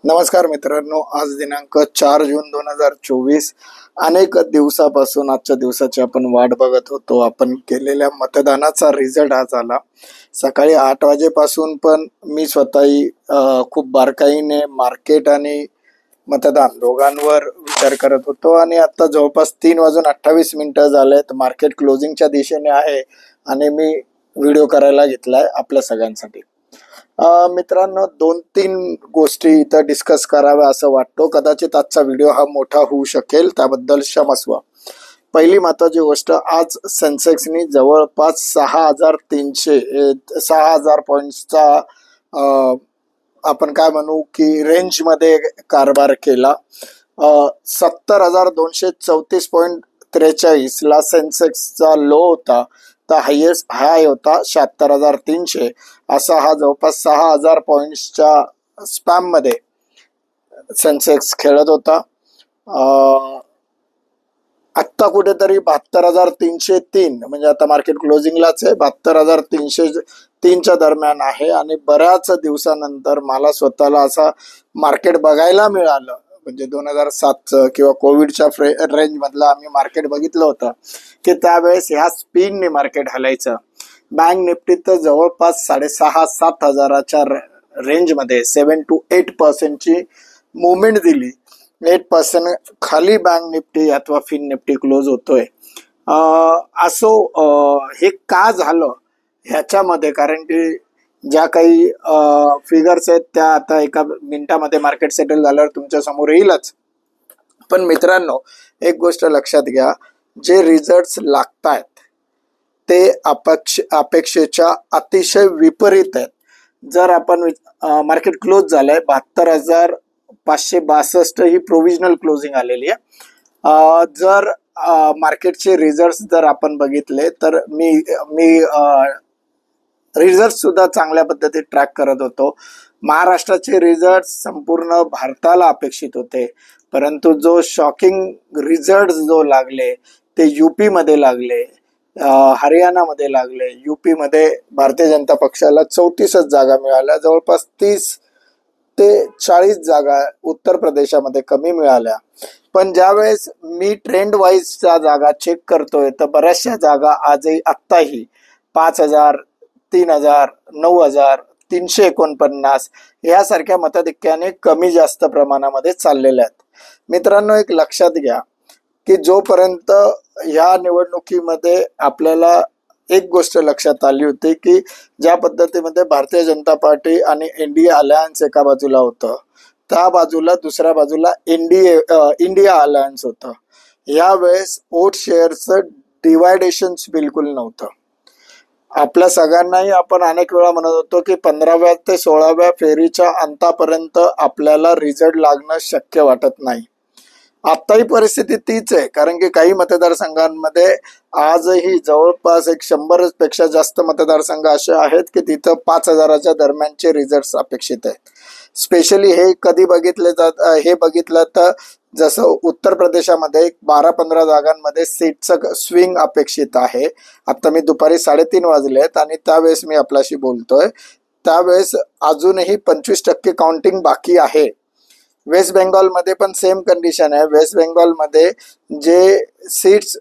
नमस्कार मित्रांनो, आज दिनांक 4 जून 2024. अनेक दिवसापासून आजच्या दिवसाची आपण वाट बघत होतो. आपण केलेल्या मतदानाचा रिझल्ट आज आला. सकाळी 8 वाजेपासून पण मी स्वतःही खूप बारकाईने मार्केट आणि मतदान दोघांवर विचार करत होतो आणि आता जवळपास 3 वाजून 28 मिनिटं झालेत. मार्केट क्लोजिंगच्या दिशेने आहे आणि मी व्हिडिओ करायला घेतलाय आपल्या सगळ्यांसाठी. मित्रांनो, 2-3 गोष्टी इथं डिस्कस कराव्या असं वाटतो. कदाचित आजचा व्हिडिओ हा मोठा होऊ शकेल, त्याबद्दल क्षमस्व. पहिली महत्वाची गोष्ट, आज सेन्सेक्सनी जवळपास 6,300 पॉईंट्सचा आपण काय म्हणू की रेंजमध्ये कारभार केला. 70,234.43 ला सेन्सेक्सचा लो होता, तर हायेस्ट हाय होता 76,300. असा हा जवळपास 6,000 पॉईंट्सच्या स्पॅम मध्ये सेन्सेक्स खेळत होता. आत्ता कुठेतरी 72,303, म्हणजे आता मार्केट क्लोजिंगलाच आहे, 72,303च्या दरम्यान आहे. आणि बऱ्याच दिवसानंतर मला स्वतःला असा मार्केट बघायला मिळालं. म्हणजे 2007चं किंवा कोविडच्या रेंज मधलं आम्ही मार्केट बघितलं होतं की त्यावेळेस ह्या स्पीडने मार्केट हलायचं. बँक निफ्टी तर जवळपास 6,500-7 हजाराच्या रेंजमध्ये 7 to 8% मुवमेंट दिली. 8% खाली बँक निफ्टी अथवा फिन निफ्टी क्लोज होतोय. असो, हे का झालं ह्याच्यामध्ये, कारण की ज्या काही फिगर्स आहेत त्या आता एका मिनिटामध्ये मार्केट सेटल झाल्यावर तुमच्या समोर येईलच. पण मित्रांनो, एक गोष्ट लक्षात घ्या, जे रिझल्ट्स लागतायत ते अपेक्षेच्या अतिशय विपरीत आहेत. जर आपण मार्केट क्लोज झालंय 72,562 ही प्रोव्हिजनल क्लोजिंग आलेली आहे. जर मार्केटचे रिझल्ट्स जर आपण बघितले तर मी रिझल्ट सुद्धा चांगल्या पद्धतीत ट्रॅक करत होतो. महाराष्ट्राचे रिझल्ट संपूर्ण भारताला अपेक्षित होते, परंतु जो शॉकिंग रिझल्ट जो लागले ते यूपी मध्ये लागले, हरियाणामध्ये लागले. यूपी मध्ये भारतीय जनता पक्षाला 34 जागा मिळाल्या, जवळपास 30 ते 40 जागा उत्तर प्रदेशामध्ये कमी मिळाल्या. पण ज्यावेळेस मी ट्रेंड वाईजच्या जागा चेक करतोय तर बऱ्याचशा जागा आजही आत्ताही 5,000, 3,000, 9,000, 349 यासारख्या मताधिक्याने कमी जास्त प्रमाणामध्ये चाललेल्या आहेत. मित्रांनो, एक लक्षात घ्या की जोपर्यंत ह्या निवडणुकीमध्ये आपल्याला एक गोष्ट लक्षात आली होती की ज्या पद्धतीमध्ये भारतीय जनता पार्टी आणि एनडीए अलायन्स एका बाजूला होतं, त्या बाजूला दुसऱ्या बाजूला इंडिया अलायन्स होतं. यावेळेस वोट शेअरचं डिवायडेशन बिलकुल नव्हतं. आपल्या सगळ्यांनाही आपण अनेक वेळा म्हणत होतो की 15व्या ते 16व्या फेरीच्या अंतापर्यंत आपल्याला रिझल्ट लागणं शक्य वाटत नाही. आत्ताही परिस्थिती तीच आहे, कारण की काही मतदारसंघांमध्ये आजही जवळपास 100 पेक्षा जास्त मतदारसंघ असे आहेत की तिथं 5,000च्या दरम्यानचे रिझल्ट अपेक्षित आहेत. स्पेशली हे कधी हे बघितलं तर जसं उत्तर प्रदेशामध्ये 12-15 जागांमध्ये सीटचं स्विंग अपेक्षित आहे. आता मी दुपारी 3:30 वाजलेत आणि त्यावेळेस मी आपल्याशी बोलतोय, त्यावेळेस अजूनही 25% काउंटिंग बाकी आहे. वेस्ट बेंगॉलमध्ये पण सेम कंडिशन आहे. वेस्ट बेंगॉलमध्ये जे सीट्स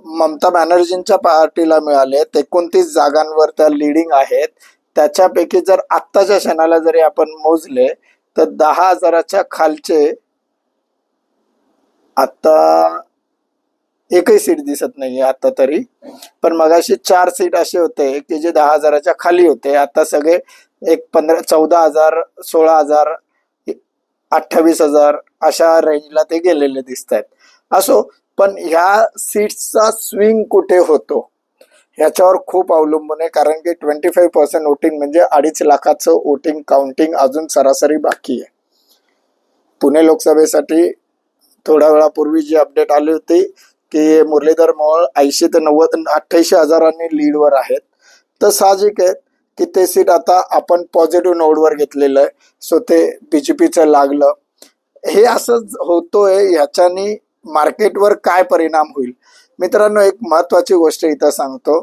ममता बॅनर्जींच्या पार्टीला मिळाले 29 जागांवर त्या लिडिंग आहेत. त्याच्यापैकी जर आत्ताच्या क्षणाला जरी आपण मोजले तर 10,000च्या खालचे आता एकही सीट दिसत नाहीये आता तरी. पण मगाशी 4 सीट असे होते की जे 10,000च्या खाली होते. आता सगळे 14,000, 16,000, 28,000 अशा रेंजला ते गेलेले दिसत आहेत. असो, पण ह्या सीट्सचा स्विंग कुठे होतो ह्याच्यावर खूप अवलंबून आहे, कारण की 25% वोटिंग म्हणजे 2.5 लाखाचं वोटिंग काउंटिंग अजून सरासरी बाकी आहे. पुणे लोकसभेसाठी थोड्या वेळापूर्वी जी अपडेट आली होती की मुरलीधर मोहोळ 80 ते 88 हजारांनी लीडवर आहेत, तर साहजिक आहे की ते सीट आता आपण पॉझिटिव्ह नोडवर घेतलेलं आहे. सो ते बीजेपीचं लागलं. हे असंच होतोय, ह्याच्यानी मार्केटवर काय परिणाम होईल? मित्रांनो, एक महत्वाची गोष्ट इथं सांगतो,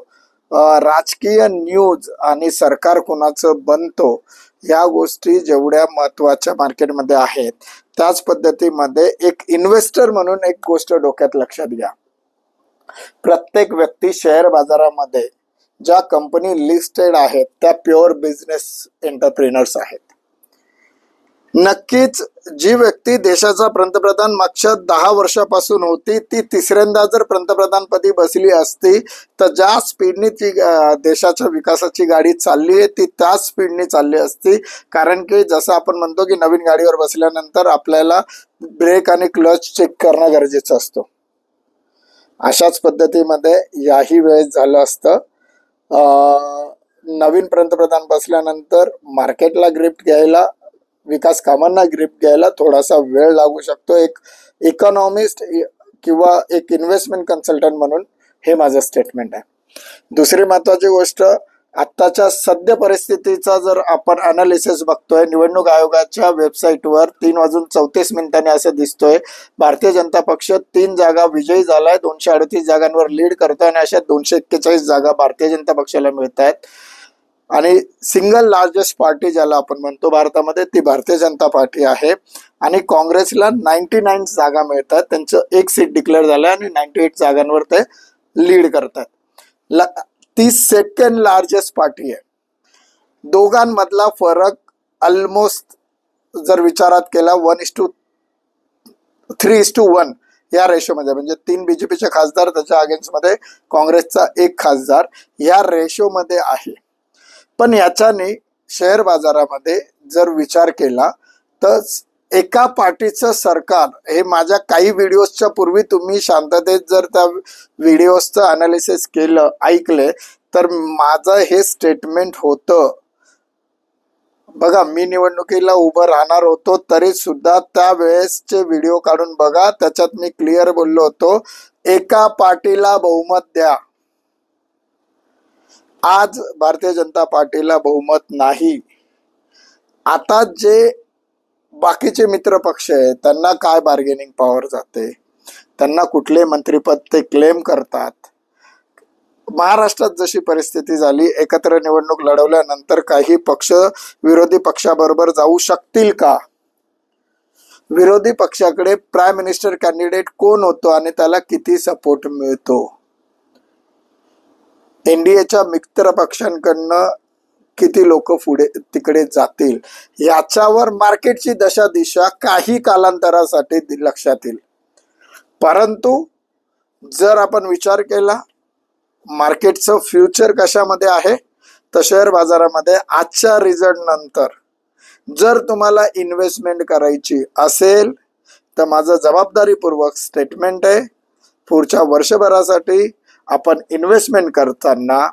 राजकीय न्यूज आणि सरकार कोणाचं बनतो या गोष्टी जेवढ्या महत्वाच्या मार्केटमध्ये आहेत, त्याच पद्धतीमध्ये एक इन्व्हेस्टर म्हणून एक गोष्ट डोक्यात लक्षात घ्या. प्रत्येक व्यक्ती शेअर बाजारामध्ये ज्या कंपनी लिस्टेड आहेत त्या प्युअर बिझनेस एंटरप्रेनर्स आहेत. नक्कीच जी व्यक्ती देशाचा पंतप्रधान मागच्या 10 वर्षापासून होती, ती तिसऱ्यांदा जर पंतप्रधानपदी बसली असती तर ज्या स्पीडने ती देशाच्या विकासाची गाडी चालली आहे ती त्याच स्पीडने चालली असती. कारण की जसं आपण म्हणतो की नवीन गाडीवर बसल्यानंतर आपल्याला ब्रेक आणि क्लच चेक करणं गरजेचं असतं, अशाच पद्धतीमध्ये याही वेळेस झालं असतं. नवीन पंतप्रधान बसल्यानंतर मार्केटला ग्रिप घ्यायला, विकास कामांना ग्रिप घ्यायला थोडासा वेळ लागू शकतो. एक इकॉनॉमिस्ट किंवा एक इन्व्हेस्टमेंट कन्सल्टंट म्हणून हे माझं स्टेटमेंट आहे. दुसरी महत्वाची गोष्ट, आत्ताच्या सद्य परिस्थितीचा जर आपण अनालिसिस बघतोय, निवडणूक आयोगाच्या वेबसाईटवर 3:34 असं दिसतोय भारतीय जनता पक्ष 3 जागा विजयी झालाय, 238 जागांवर लीड करतोय आणि अशा 241 जागा भारतीय जनता पक्षाला मिळत आहेत. आणि सिंगल लार्जेस्ट पार्टी ज्याला आपण म्हणतो भारतामध्ये ती भारतीय जनता पार्टी आहे. आणि काँग्रेसला 99 जागा मिळतात, त्यांचं 1 सीट डिक्लेअर झालंय आणि 98 जागांवर ते लीड करतात. ती सेकंड लार्जेस्ट पार्टी आहे. दोघांमधला फरक ऑलमोस्ट जर विचारात केला 1:3:1 या रेशोमध्ये, म्हणजे 3 बीजेपीचे खासदार, त्याच्या अगेन्स्टमध्ये काँग्रेसचा 1 खासदार या रेशोमध्ये आहे. पण याच्याने शेअर बाजारामध्ये जर विचार केला तर एका पार्टीचं सरकार, हे माझ्या काही व्हिडिओजच्या पूर्वी तुम्ही शांततेत जर त्या व्हिडिओजचं अनालिसिस केलं, ऐकले, तर माझं हे स्टेटमेंट होतं. बघा, मी निवडणुकीला उभं राहणार होतो तरी सुद्धा त्यावेळेसचे व्हिडिओ काढून बघा, त्याच्यात मी क्लिअर बोललो होतो, एका पार्टीला बहुमत द्या. आज भारतीय जनता पार्टीला बहुमत नाही. आता जे बाकीचे मित्र पक्ष आहेत त्यांना काय बार्गेनिंग पॉवर जाते, त्यांना कुठले मंत्रिपद ते क्लेम करतात. महाराष्ट्रात जशी परिस्थिती झाली, एकत्र निवडणूक लढवल्यानंतर काही पक्ष विरोधी पक्षाबरोबर जाऊ शकतील का? विरोधी पक्षाकडे प्राईम मिनिस्टर कॅन्डिडेट कोण होतो आणि त्याला किती सपोर्ट मिळतो? एनडीएच्या मित्र पक्षांकडनं किती लोक पुढे तिकडे जातील, याच्यावर मार्केटची दशा दिशा काही कालांतरासाठी लक्षात येईल. परंतु जर आपण विचार केला मार्केटचं फ्युचर कशामध्ये आहे, तर शेअर बाजारामध्ये आजच्या रिझल्ट नंतर जर तुम्हाला इन्व्हेस्टमेंट करायची असेल तर माझं जबाबदारीपूर्वक स्टेटमेंट आहे, पुढच्या वर्षभरासाठी आपण इन्व्हेस्टमेंट करताना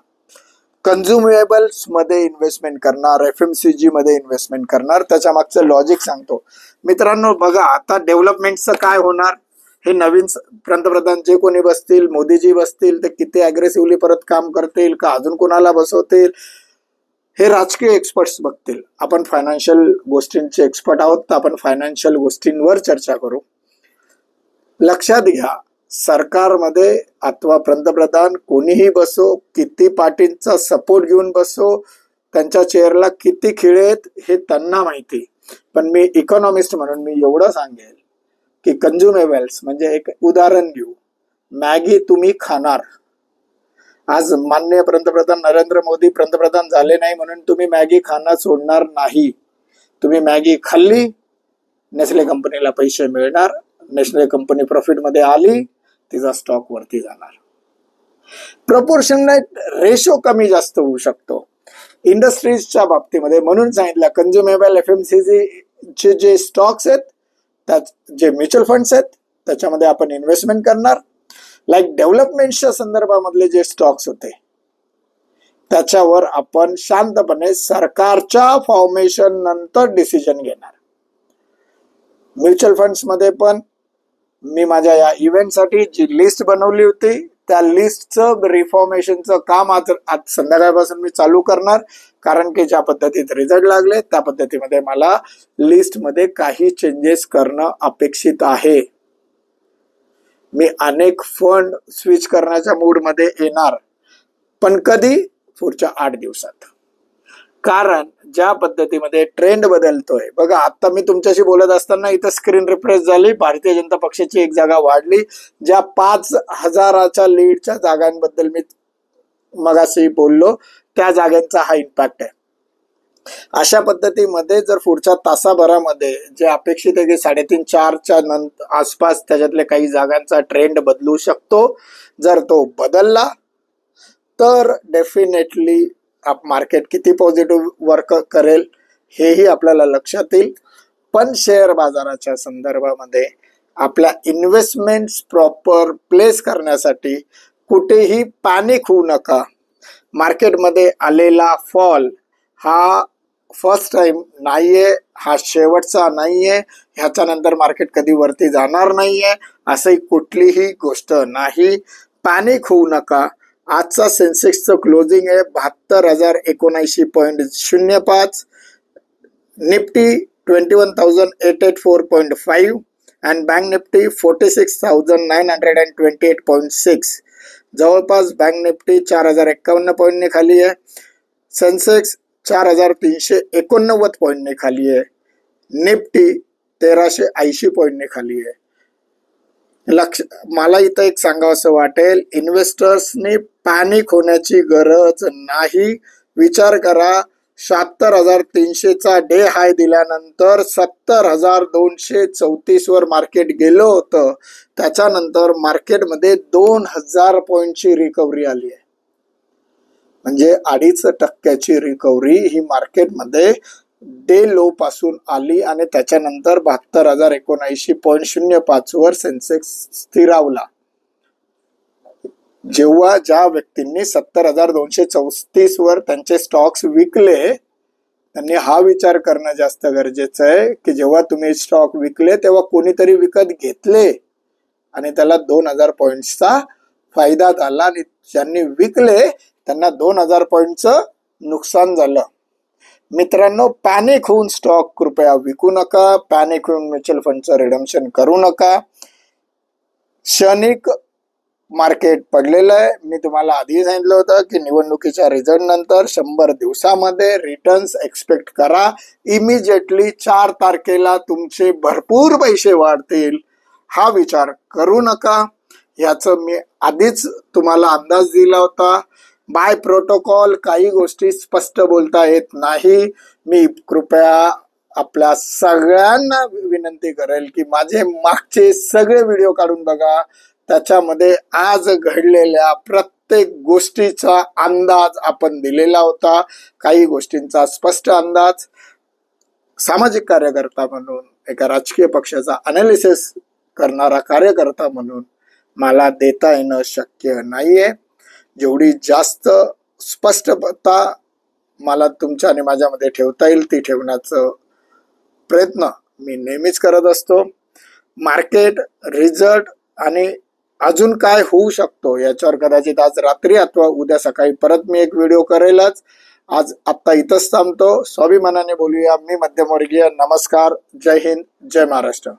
कन्झ्युमेबल्स मध्ये इन्व्हेस्टमेंट करणार, FMCG मध्ये इन्व्हेस्टमेंट करणार. त्याच्या मागचं लॉजिक सांगतो मित्रांनो. बघा, आता डेव्हलपमेंटचं काय होणार, हे नवीन पंतप्रधान जे कोणी बसतील, मोदीजी बसतील, ते किती अग्रेसिव्हली परत काम करतील का अजून कोणाला बसवतील, हे राजकीय एक्सपर्ट्स बघतील. आपण फायनान्शियल गोष्टींचे एक्सपर्ट आहोत, तर आपण फायनान्शियल गोष्टींवर चर्चा करू. लक्षात घ्या, सरकारमध्ये अथवा पंतप्रधान कोणीही बसो, किती पार्टींचा सपोर्ट घेऊन बसो, त्यांच्या चेअरला किती खिळेत हे त्यांना माहिती. पण मी इकॉनॉमिस्ट म्हणून मी एवढं सांगेल की कन्झ्युमेबल्स, म्हणजे एक उदाहरण घेऊ, मॅगी तुम्ही खाणार. आज माननीय पंतप्रधान नरेंद्र मोदी पंतप्रधान झाले नाही म्हणून तुम्ही मॅगी खाणं सोडणार नाही. तुम्ही मॅगी खाल्ली, नेस्ले कंपनीला पैसे मिळणार, नेस्ले कंपनी प्रॉफिटमध्ये आली, तिचा स्टॉक वरती जाणार. प्रपोर्शनेट रेशो कमी जास्त होऊ शकतो इंडस्ट्रीजच्या बाबतीमध्ये. म्हणून सांगितलं कन्झ्युमेबल FMCG चे जे स्टॉक्स आहेत, त्यात जे म्युच्युअल फंड्स आहेत, त्याच्यामध्ये आपण इन्व्हेस्टमेंट करणार. लाईक डेव्हलपमेंटच्या संदर्भामधले जे स्टॉक्स होते त्याच्यावर आपण शांतपणे सरकारच्या फॉर्मेशन नंतर डिसिजन घेणार. म्युच्युअल फंड्स मध्ये पण मी माझ्या या इव्हेंटसाठी जी लिस्ट बनवली होती त्या लिस्टचं रिफॉर्मेशनचं काम आज संध्याकाळपासून मी चालू करणार. कारण की ज्या पद्धतीत रिझल्ट लागले त्या पद्धतीमध्ये मला लिस्टमध्ये काही चेंजेस करणं अपेक्षित आहे. मी अनेक फंड स्विच करण्याच्या मूडमध्ये येणार, पण कधी? पुढच्या 8 दिवसात. कारण ज्या पद्धतीमध्ये ट्रेंड बदलतोय बघा, आता मी तुमच्याशी बोलत असताना इथं स्क्रीन रिफ्रेश झाली, भारतीय जनता पक्षाची एक जागा वाढली, ज्या 5,000च्या लीडच्या जागांबद्दल मी मगाशी बोललो त्या जागांचा हा इम्पॅक्ट आहे. अशा पद्धतीमध्ये जर पुढच्या तासाभरामध्ये जे अपेक्षित आहे की 3.5-4च्या आसपास त्याच्यातले काही जागांचा ट्रेंड बदलू शकतो, जर तो बदलला तर डेफिनेटली मार्केट किती पॉझिटिव्ह वर्क करेल हेही आपल्याला लक्षात येईल. पण शेअर बाजाराच्या संदर्भामध्ये आपल्या इन्व्हेस्टमेंट्स प्रॉपर प्लेस करण्यासाठी कुठेही पॅनिक होऊ नका. मार्केटमध्ये आलेला फॉल हा फर्स्ट टाइम नाहीये, हा शेवटचा नाहीये, ह्याच्यानंतर मार्केट कधी वरती जाणार नाहीये अशी कुठलीही गोष्ट नाही. पॅनिक होऊ नका. आजचा सेन्सेक्सचं क्लोजिंग आहे 72,079.05, निफ्टी 21,884.5 अँड बँक निफ्टी 46,928.6. जवळपास बँक निफ्टी 4,051 पॉईंटने खाली आहे, सेन्सेक्स 4,389 पॉईंटने खाली आहे, निफ्टी 1,380 पॉईंटने खाली आहे. मला इथं एक सांगावंसं वाटेल, इन्व्हेस्टर्सनी पॅनिक होण्याची गरज नाही. विचार करा, 76,300चा डे हाय दिल्यानंतर 70,234 वर मार्केट गेलं होतं. त्याच्यानंतर मार्केटमध्ये 2,000 पॉईंटची रिकव्हरी आली आहे, म्हणजे 2.5% रिकव्हरी ही मार्केटमध्ये डे लो पासून आली आणि त्याच्यानंतर 72,079.05 वर सेन्सेक्स स्थिरावला. जेव्हा ज्या व्यक्तींनी 70,234 वर त्यांचे स्टॉक्स विकले त्यांनी हा विचार करणं जास्त गरजेचं आहे की जेव्हा तुम्ही स्टॉक विकले तेव्हा कोणीतरी विकत घेतले आणि त्याला 2,000 पॉईंट्सचा फायदा झाला आणि ज्यांनी विकले त्यांना 2,000 पॉईंटचं नुकसान झालं. मित्रांनो, पॅनिक होऊन स्टॉक कृपया विकू नका, पॅनिक होऊन म्युच्युअल फंडचं रिडम्पशन करू नका. क्षणिक मार्केट पडलेलं आहे. मी तुम्हाला आधी सांगितलं होतं की निवडणुकीच्या रिझल्ट नंतर 100 दिवसामध्ये रिटर्न्स एक्सपेक्ट करा. इमिजिएटली 4 तारखेला तुमचे भरपूर पैसे वाढतील हा विचार करू नका. याचं मी आधीच तुम्हाला अंदाज दिला होता. बाय प्रोटोकॉल काही गोष्टी स्पष्ट बोलता येत नाही. मी कृपया आपल्या सगळ्यांना विनंती करेल की माझे मागचे सगळे व्हिडिओ काढून बघा. त्याच्यामध्ये आज घडलेल्या प्रत्येक गोष्टीचा अंदाज आपण दिलेला होता. काही गोष्टींचा स्पष्ट अंदाज सामाजिक कार्यकर्ता म्हणून, एका राजकीय पक्षाचा अनालिसिस करणारा कार्यकर्ता म्हणून मला देता येणं शक्य नाहीये. जेवढी जास्त स्पष्टता मला तुमच्या आणि माझ्यामध्ये ठेवता येईल ती ठेवण्याचं प्रयत्न मी नेहमीच करत असतो. मार्केट रिझल्ट आणि अजून काय होऊ शकतो याच्यावर कदाचित आज रात्री अथवा उद्या सकाळी परत मी एक व्हिडिओ करेलच. आज आत्ता इथंच थांबतो. स्वाभिमानाने बोलूया. मी मध्यमवर्गीय. नमस्कार. जय हिंद. जय महाराष्ट्र.